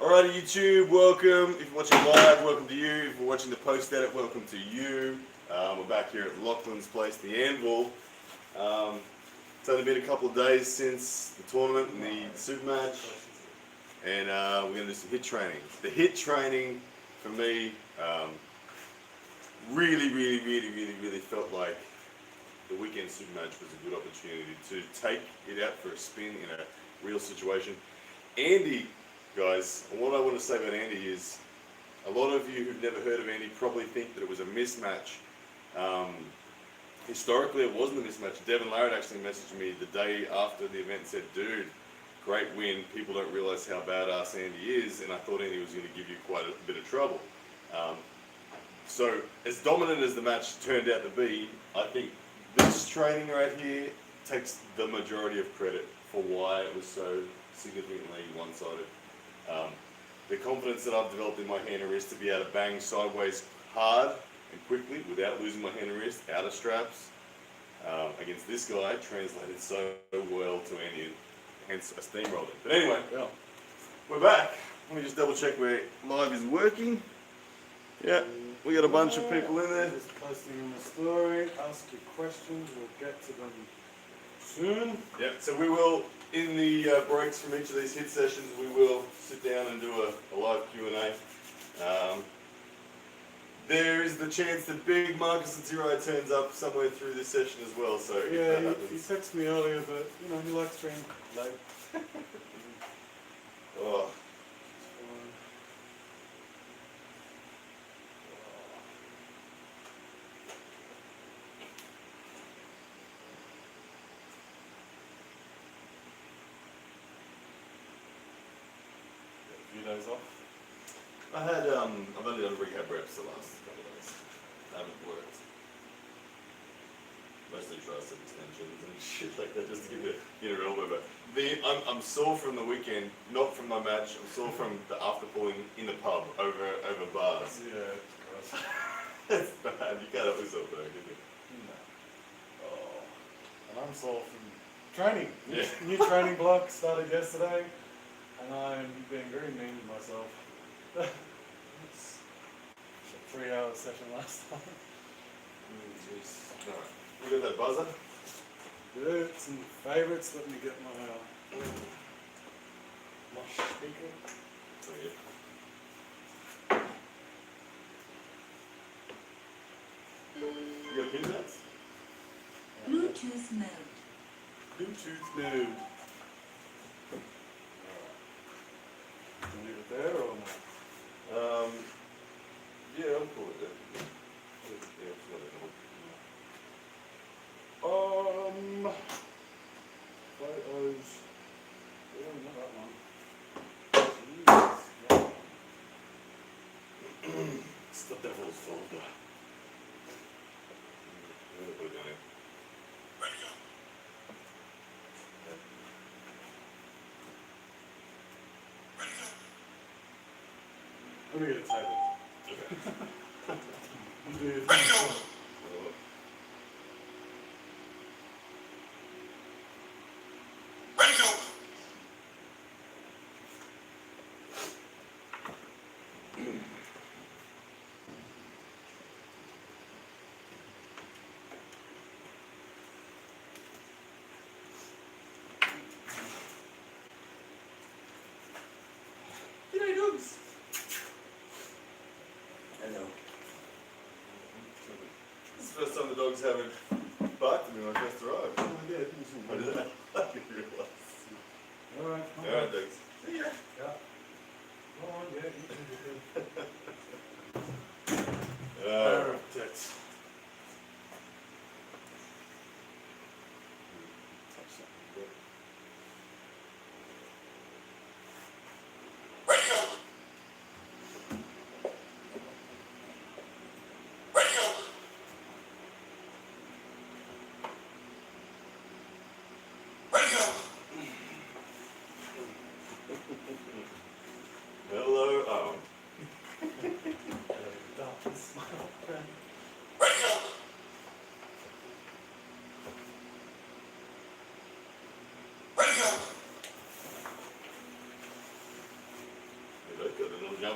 Alrighty, YouTube, welcome. If you're watching live, welcome to you. If you're watching the post-edit, welcome to you. We're back here at Lachlan's place, the Anvil. It's only been a couple of days since the tournament and the super match, and we're going to do some HIIT training. The HIIT training, for me, really felt like the weekend super match was a good opportunity to take it out for a spin in a real situation. Andy, guys, and what I want to say about Andy is, a lot of you who've never heard of Andy probably think that it was a mismatch. Historically, it wasn't a mismatch. Devin Larratt actually messaged me the day after the event and said, dude, great win. People don't realize how badass Andy is, and I thought Andy was going to give you quite a bit of trouble. So, as dominant as the match turned out to be, I think this training right here takes the majority of credit for why it was so significantly one-sided. The confidence that I've developed in my hand and wrist to be able to bang sideways hard and quickly without losing my hand and wrist out of straps against this guy translated so well to Andy, hence I steamrolled it. But anyway, we're back. Let me just double check where live is working. Yeah, we got a bunch of people in there. Just posting on the story, ask your questions, we'll get to them soon. Yeah, so we will, in the breaks from each of these HIIT sessions, we will sit down and do a live Q&A. There is the chance that Big Marcus and Zero turns up somewhere through this session as well. So Yeah, he texted me earlier, but you know, he likes stream late. Oh. Days off. I've only done rehab reps the last couple of days. I haven't worked. Mostly tricep extensions and shit like that, just to get an elbow back. I'm sore from the weekend, not from my match. I'm sore from the after pulling in the pub over bars. Yeah, it's gross. It's bad. You can't help yourself though, can you? No. Oh. And I'm sore from training. Yeah. New training block started yesterday. And I'm being very mean to myself. It's a 3-hour session last time. Jeez. Alright. We got that buzzer? Good. Some favourites. Let me get my speaker. Oh, yeah. You got pin mats? Bluetooth mode. Bluetooth mode. Leave it there or not? Yeah, I'll pull it there. Yeah, it's not Photos. Oh, not that one. Jeez. It's the devil's folder. I'm gonna put it down here. Ready go. Ready go. Let me get a table. Okay. Ready go. Ready go. G'day, dogs. Hello. This is the first time the dogs haven't barked at me when I first arrived. Oh, yeah. I didn't realise. Alright, come on. Alright, thanks. See ya. Yeah. Come on, yeah, you can do it. Perfect. Ready go. Ready go. Ready go. Hello. Oh. Don't smile, friend. Ready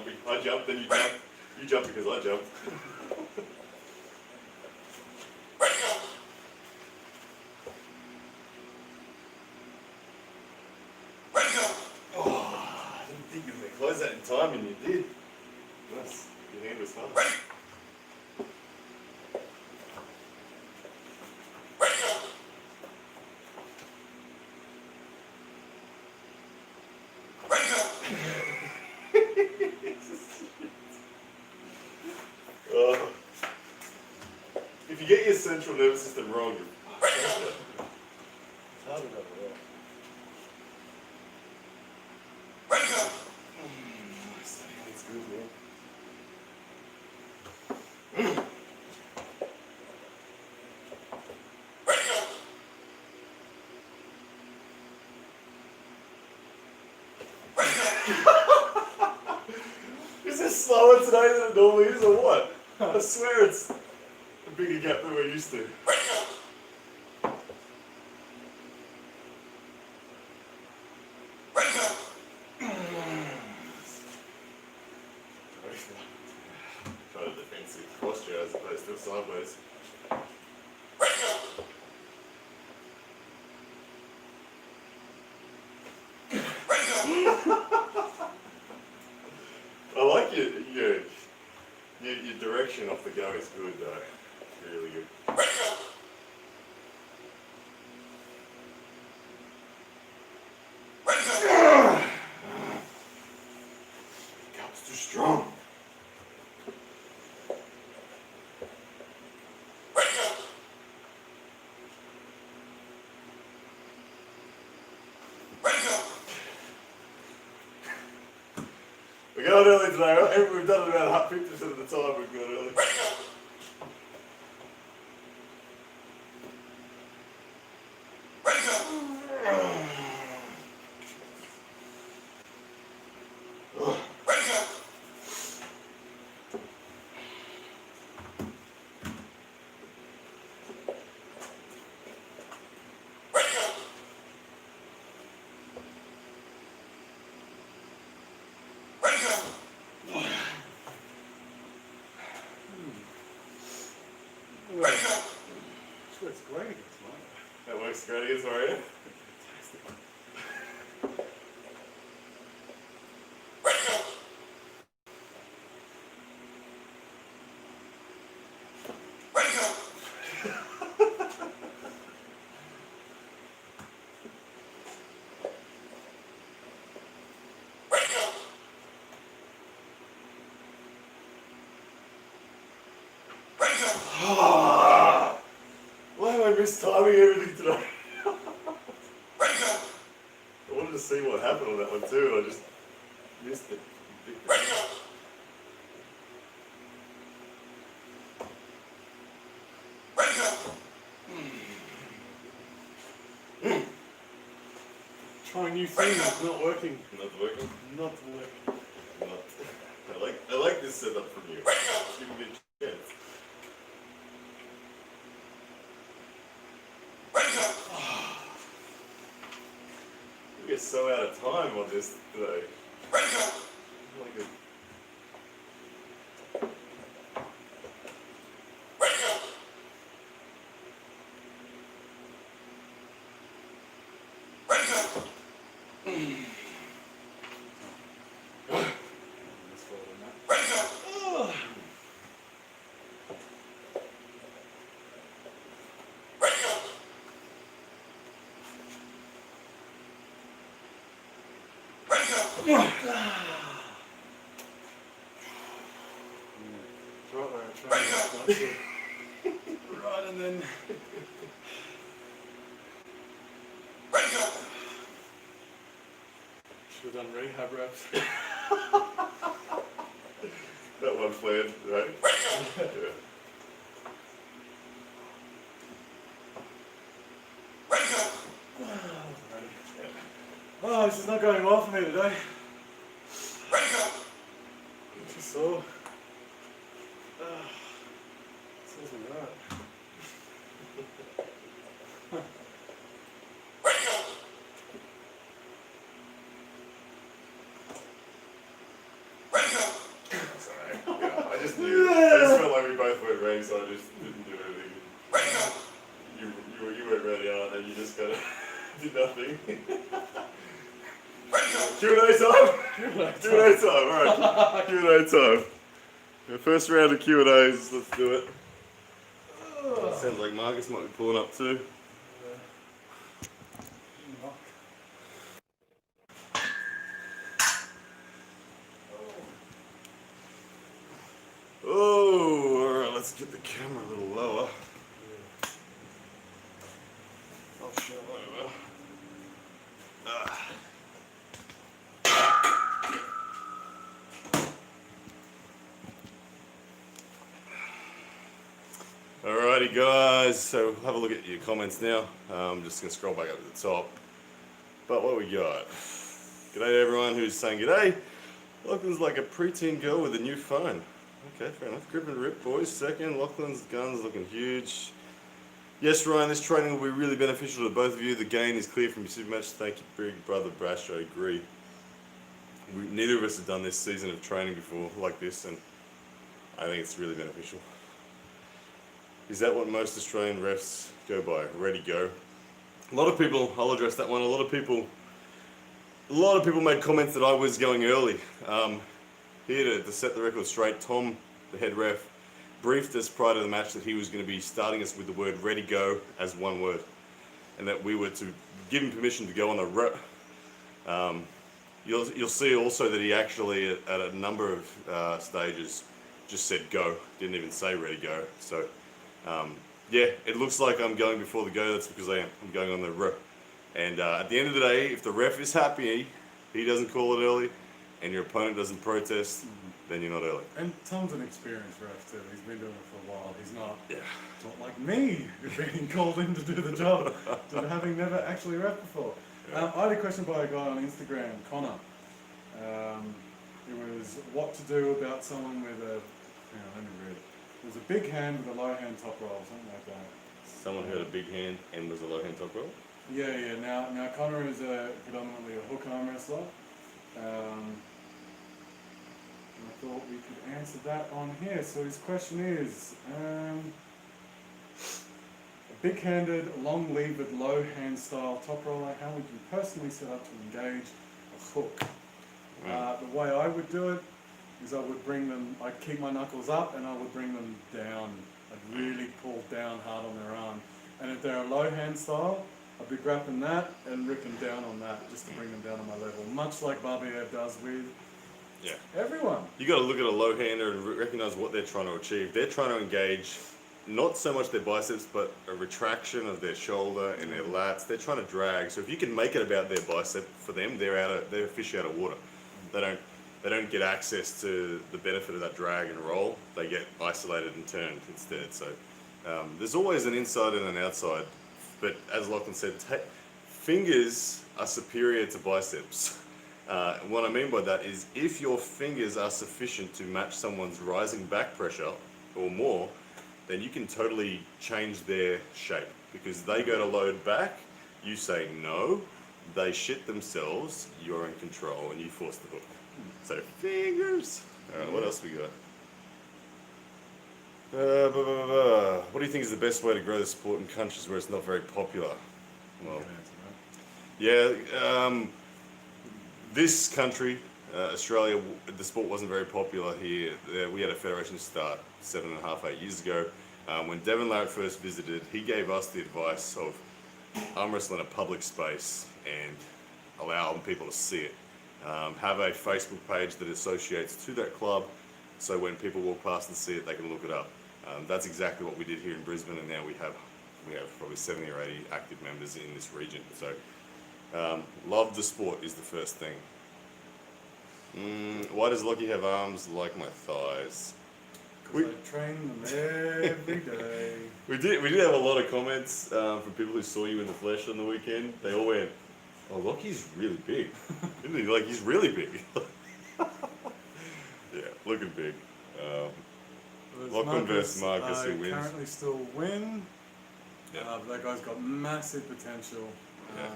jumping. I jumped, then you jumped. You jumped because I jumped. Ready, go. Ready, go. Oh, I didn't think you were going to close that in time, and you did. Nice. Your hand was fast. Ready. Ready, go. Ready, go. Oh. If you get your central nervous system wrong, you're Ready, go. It's hard to go well. Ready, go. That's good, man. Ready, go. Ready, go. Is this slower today than it normally is, or what? I swear it's a bigger gap than we're used to. Ready, go. Ready, go. Try a defensive posture as opposed to a sideways. Ready, go. Ready, go. I like your direction off the go is good though. Really good. Ready, go. Ready, go. Cup's too strong. Ready, go. Ready, go. We got early today, right? We've done it about 50% of the time we've got early. Ready, go. Ready, go. Ready, go. Ready, go. Ready, go. Ready, go. This works great against mine. That works great against Maria. Ready, go. Ready, go. Ready, go. Ready, go. Why am I mistiming everything today? Ready, go. I wanted to see what happened on that one too, and I just missed it. Ready, go. Ready, go. Trying new things, not working. Not working. Not working. Not. I like this setup from you. Ready, go. Give me a chance. Ready, go. We get so out of time on this today. Ready, go. Like a Ready, go. Ready, go. Let's follow that. Ready, go. Ready, go. Ready, go. It's right where I tried. Ready, go. Right, and then Ready, go. should have done rehab reps. that one flared, right? Ready, go. Yeah. Ready, go. Oh, this is not going well for me today. Ready, go. Just sore. This isn't right. Ready, go. Ready, go. just knew. I just felt like we both went ready, so I just didn't do anything. Ready to go. You went ready on, and you just kind of did nothing. Ready to go. Q&A time. Q&A Q&A time. All right. Q&A time. The first round of Q&As. Let's do it. Sounds like Marcus might be pulling up too. Oh, all right. Let's get the camera a little lower. I'll show over. Ah. Alrighty guys, so have a look at your comments now. I'm just going to scroll back up to the top. But what we got? G'day to everyone who's saying g'day. Lachlan's like a preteen girl with a new phone. Okay, fair enough. Grip and rip, boys. Second, Lachlan's guns looking huge. Yes, Ryan, this training will be really beneficial to both of you. The gain is clear from your super match. Thank you, big brother Brash. I agree. Neither of us have done this season of training before like this, and I think it's really beneficial. Is that what most Australian refs go by? Ready, go. A lot of people, I'll address that one. A lot of people made comments that I was going early. Here to set the record straight, Tom, the head ref, briefed us prior to the match that he was going to be starting us with the word ready, go as one word. And that we were to give him permission to go on the You'll see also that he actually, at a number of stages, just said go. Didn't even say ready, go. So, yeah, it looks like I'm going before the go. That's because I am. I'm going on the r. And at the end of the day, if the ref is happy, he doesn't call it early, and your opponent doesn't protest, then you're not early. And Tom's an experienced ref too. He's been doing it for a while. He's not, Yeah. it's not like me, who's being called in to do the job, to having never actually ref before. Yeah. I had a question by a guy on Instagram, Connor. It was what to do about someone with a, hang on, let me read it. It was a big hand with a low hand top roll, something like that. Someone had a big hand and was a low hand top roll? Yeah. Now Connor is predominantly a hook arm wrestler. And I thought we could answer that on here. So his question is, a big-handed, long-levered, low-hand style top roller, how would you personally set up to engage a hook? The way I would do it is I would bring them, I'd keep my knuckles up and I would bring them down. I'd really pull down hard on their arm. And if they're a low-hand style, I'd be grabbing that and ripping down on that just to bring them down on my level. Much like Barbiev does with everyone. You got to look at a low hander and recognize what they're trying to achieve. They're trying to engage not so much their biceps, but a retraction of their shoulder and their lats. They're trying to drag. So if you can make it about their bicep, for them, they're fish out of water. They don't get access to the benefit of that drag and roll. They get isolated and turned instead. So there's always an inside and an outside. But as Lachlan said, fingers are superior to biceps. What I mean by that is if your fingers are sufficient to match someone's rising back pressure or more, then you can totally change their shape. Because they go to load back, you say no, they shit themselves, you're in control and you force the hook. So fingers. Alright, what else we got? What do you think is the best way to grow the sport in countries where it's not very popular? Well, yeah, this country, Australia, the sport wasn't very popular here. We had a federation start 7.5, 8 years ago. When Devon Larratt first visited, he gave us the advice of arm wrestle in a public space and allow people to see it. Have a Facebook page that associates to that club, so when people walk past and see it, they can look it up. That's exactly what we did here in Brisbane, and now we have probably 70 or 80 active members in this region. So, love the sport is the first thing. Why does Lockie have arms like my thighs? Because I train them every day. We did have a lot of comments from people who saw you in the flesh on the weekend. They all went, "Oh, Lockie's really big." Isn't he? Like, he's really big. Yeah, looking big. Lachlan versus Marcus, who wins? Currently still win. Yeah. That guy's got massive potential. Yeah.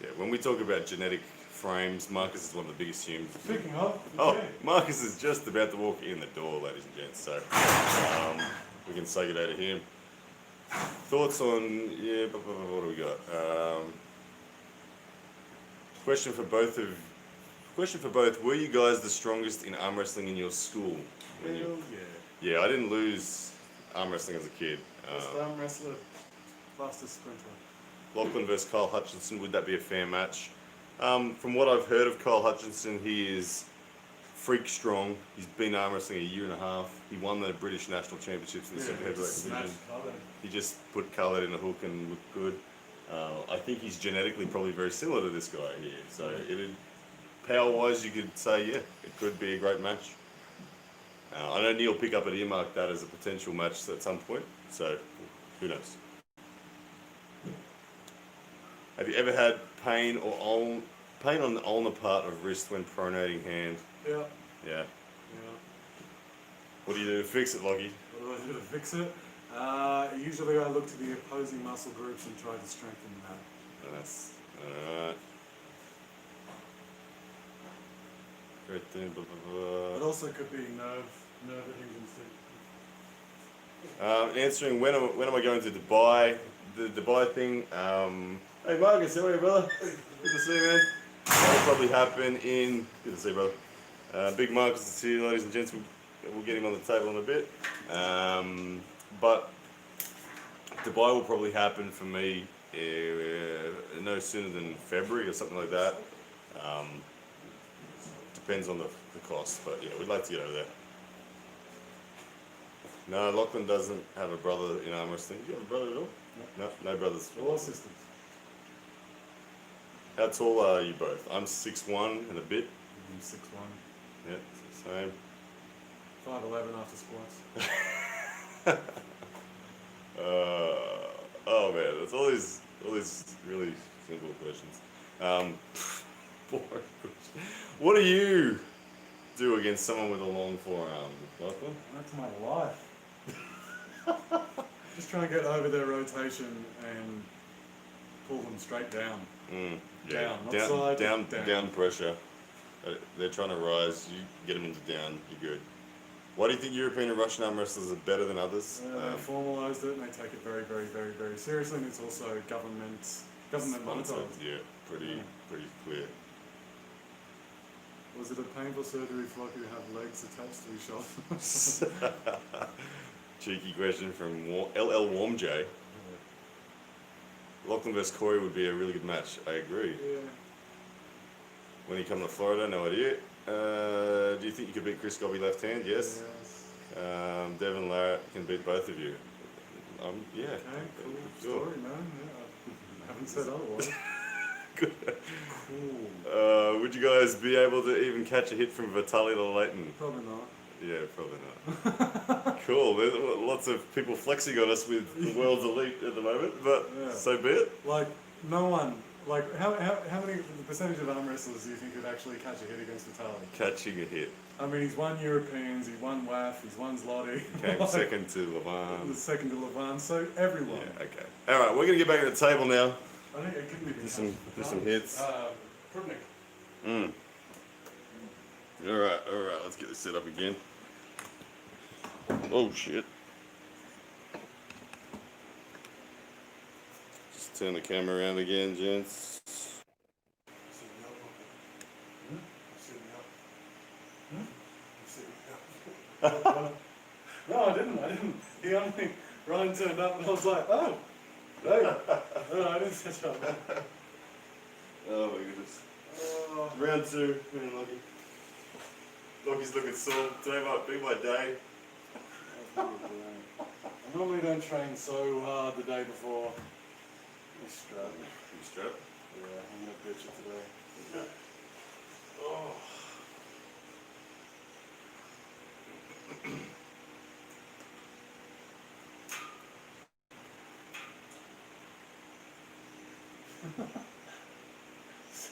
Yeah, when we talk about genetic frames. Marcus is one of the biggest humans. Speaking of, Oh, okay. Marcus is just about to walk in the door, ladies and gents. So we can say good day to him. Thoughts on what do we got? Question for both. Were you guys the strongest in arm wrestling in your school? When you- Hell yeah. Yeah, I didn't lose arm wrestling as a kid. Best arm wrestler, fastest sprinter. Lachlan versus Kyle Hutchinson, would that be a fair match? From what I've heard of Kyle Hutchinson, he is freak strong. He's been arm wrestling a year and a half. He won the British National Championships in the super heavyweight division. He just put Kyle in a hook and looked good. I think he's genetically probably very similar to this guy here. So power-wise, you could say, yeah, it could be a great match. I know Neil Pickup had earmarked that as a potential match at some point. So who knows? Have you ever had pain on the ulnar part of wrist when pronating hand? Yeah. Yeah. Yeah. What do you do to fix it, Lockie? What do I do to fix it? Usually I look to the opposing muscle groups and try to strengthen that. That's alright. Right there, blah, blah, It blah. also could be nerve adhesions too. Answering when am I going to Dubai? The Dubai thing. Hey Marcus, how are you, brother? Good to see you, man. That'll probably happen in. Good to see you, brother. Big Marcus is here, ladies and gents. We'll get him on the table in a bit. But Dubai will probably happen for me no sooner than February or something like that. Depends on the cost, but yeah, we'd like to get over there. No, Lachlan doesn't have a brother in arm wrestling. Do you have a brother at all? No brothers. All systems. How tall are you both? I'm 6'1" and a bit. I'm 6'1", Yeah, same. 5'11" after squats. Oh man, that's all these really simple questions. Boring question. What do you do against someone with a long forearm, Lachlan? That's my life. Just try and get over their rotation and pull them straight down. Yeah. Down, not side, down, down. down pressure. They're trying to rise. You get them into down. You're good. Why do you think European and Russian arm wrestlers are better than others? They formalised it and they take it very, very, very, very seriously, and it's also government monitored. Yeah, pretty clear. Was it a painful surgery for Lockie to have legs attached to his shoulders? Cheeky question from LL Warm J. Lachlan vs Corey would be a really good match. I agree. Yeah. When you come to Florida, no idea. Do you think you could beat Chris Gobby left hand? Yes. Devin Larratt can beat both of you. Yeah. Okay, cool Sure. story, man. Yeah, I haven't said otherwise. Good. Cool. Would you guys be able to even catch a hit from Vitaly Layton? Probably not. Yeah, probably not. Cool. There's lots of people flexing on us with the world's elite at the moment, but Yeah. so be it. Like, no one. Like, how many, the percentage of arm wrestlers do you think could actually catch a hit against Vitaly? Catching a hit. I mean, he's won Europeans, he's won WAF, he's won Zloty. Came Like, second to Levan. The second to Levan, so everyone. Yeah, okay. All right, we're gonna get back to the table now. I think it couldn't even Do some hits. Prudnik. All right. Let's get this set up again. Oh shit! Just turn the camera around again, gents. No, I didn't. He only, Ryan turned up and I was like, oh, hey. No, I didn't set you up. Oh my goodness. Round two. Man, Lockie. Lockie's looking sore. Today might be my day. I normally don't train so hard the day before. This strap. You strapped? Yeah, I'm gonna bitch it today. Okay. Oh.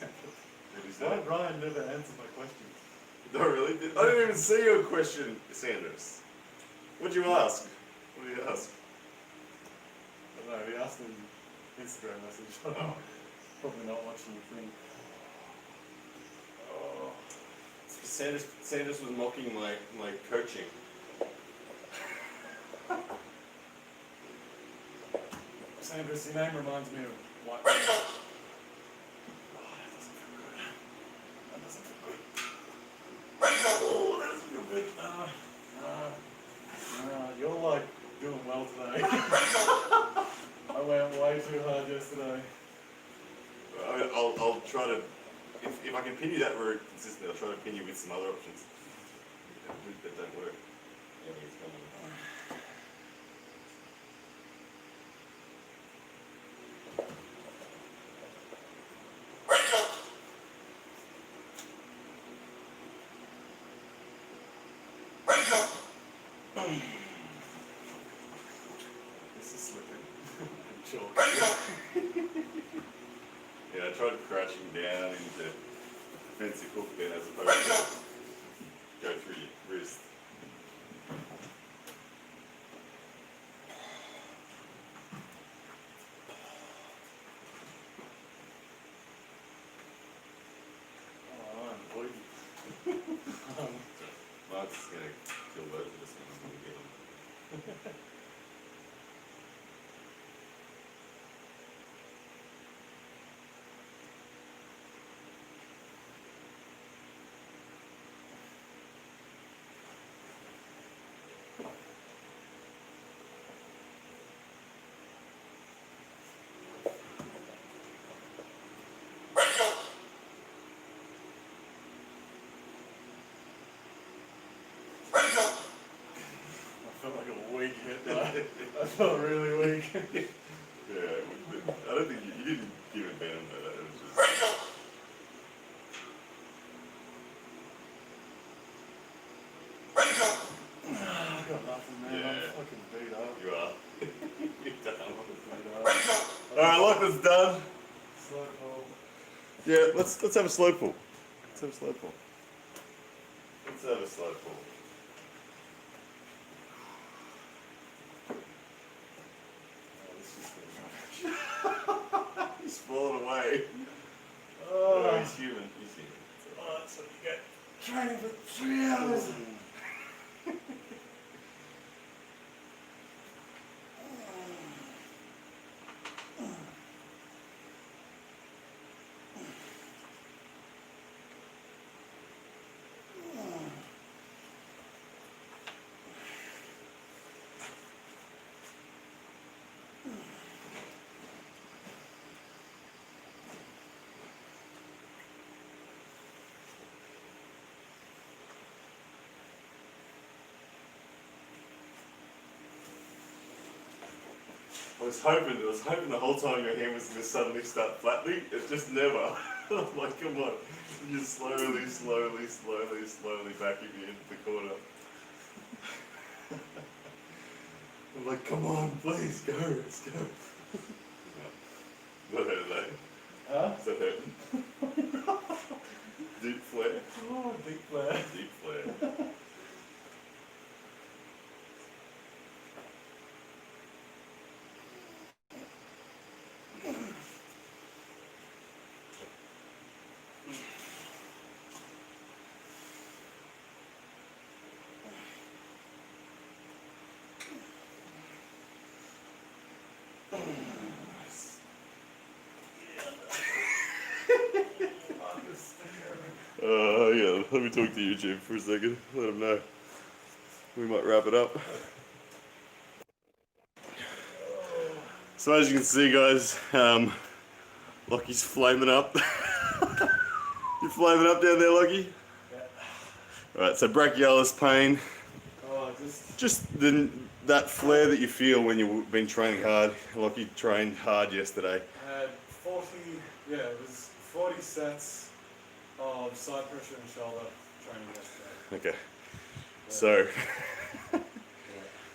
What is Why that? did Ryan never answer my questions? No, really? I didn't even see your question, Sanders. What'd you ask? What did you ask? I don't know, he asked an Instagram message. Oh. Probably not watching the thing. Sanders was mocking my coaching. Sanders, your name reminds me of white. Ready, go. Oh, that doesn't feel good. That doesn't feel good. Ready, go. Oh, that doesn't feel good. You're like doing well today. Ready, go. I went way too hard yesterday. I'll try to, if I can pin you that route consistently, I'll try to pin you with some other options. That don't work. Yeah, it's coming. Ready, go. Ready, go. This is slipping. I'm sure. Ready, go. Yeah, I tried crashing down into defensive hook then as opposed Ready, to go. go through your wrist. Oh, I'm bleeding. Mark's just gonna kill both of us when we get them. Ready, go. Ready, go. I felt like a weak hit there. I felt really weak. Yeah, I don't think you didn't give it venom though. That was just. Ready, go. Ready, go. I got nothing, man. Yeah. I'm fucking beat up. You are. You're done. Beat up. Ready, go. Alright, Lachlan's done. Slow pull. Yeah, let's have a slow pull. Let's have a slow pull. Let's have a slow pull. Oh, this is good. He's falling away. Oh, Oh, he's human. He's human. oh, that's what you get. Training for 3 hours. I was hoping the whole time your hand was going to suddenly start flattening. It just never. I'm like, come on. You just slowly backing me into the corner. I'm like, come on, please, go, let's go. What hurt that? Huh? Is that hurting? Deep flare? Oh, deep flare. Deep flare. Yeah, let me talk to YouTube for a second. Let them know. We might wrap it up. So as you can see, guys, Lockie's flaming up. You flaming up down there, Lockie? Yeah. Alright, so brachialis pain. Oh, Just that flare that you feel when you've been training hard. Lockie trained hard yesterday. I had 40, yeah, it was 40 sets of side pressure and shoulder training yesterday. Okay. So,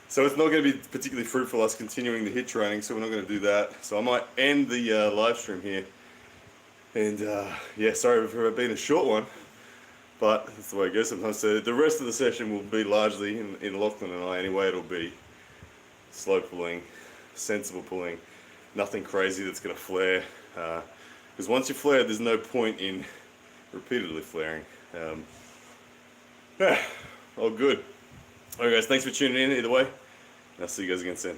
so it's not going to be particularly fruitful us continuing the HIIT training, so we're not going to do that. So I might end the live stream here. And yeah, sorry for it being a short one, but that's the way it goes sometimes. So the rest of the session will be largely in Lachlan and I anyway. It'll be slow pulling, sensible pulling, nothing crazy that's going to flare. Because once you flare, there's no point in repeatedly flaring. All good. Alright guys, thanks for tuning in either way. And I'll see you guys again soon.